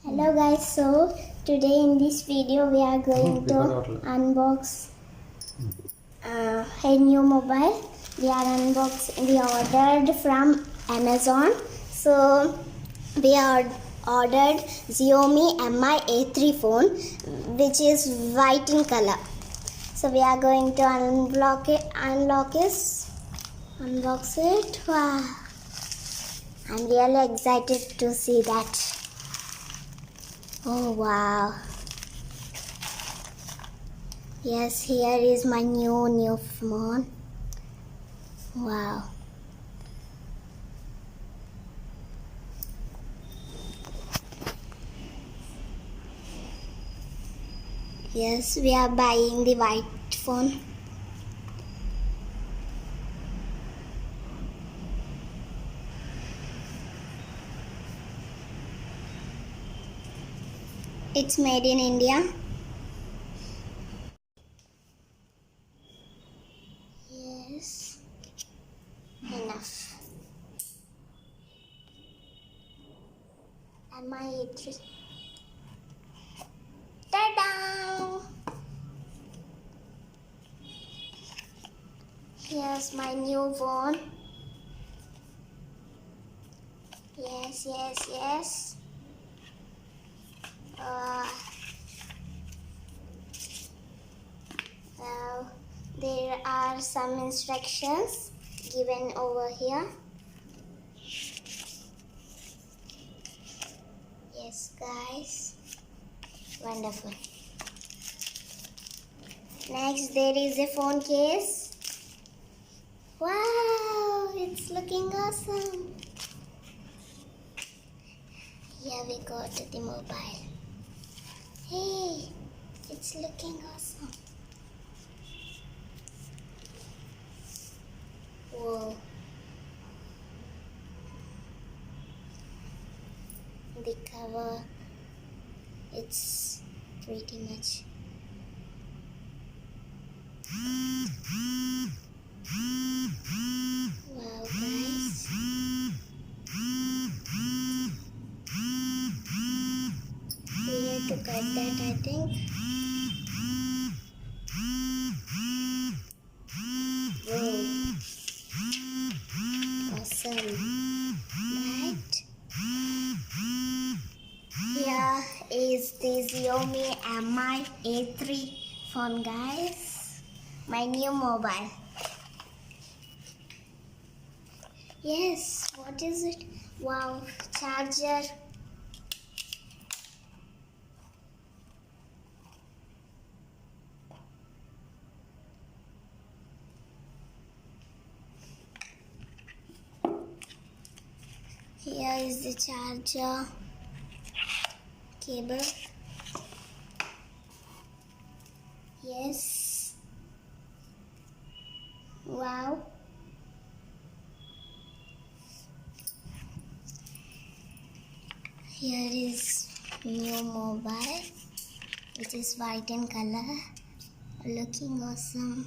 Hello guys, so today in this video we are going to unbox a new mobile. We ordered from Amazon. So we ordered Xiaomi MI A3 phone, which is white in color. So we are going to unbox it. Wow. I'm really excited to see that. Oh wow. Yes, here is my new phone. Wow. Yes, we are buying the white phone. It's made in India. Yes. Enough. And my A3. Ta-da! Here's my new phone. Yes. Now there are some instructions given over here. Yes, guys. Wonderful. Next, there is a phone case. Wow, it's looking awesome. Here we go to the mobile. Hey, it's looking awesome. Whoa. The cover, it's pretty much. Wow, guys. We have to cut that, I think. Whoa. Awesome. Right? Here is the Xiaomi MI A3 phone, guys. My new mobile. Yes, what is it? Wow, charger. Here is the charger cable. Yes. Wow. Here is new mobile, which is white in color. Looking awesome.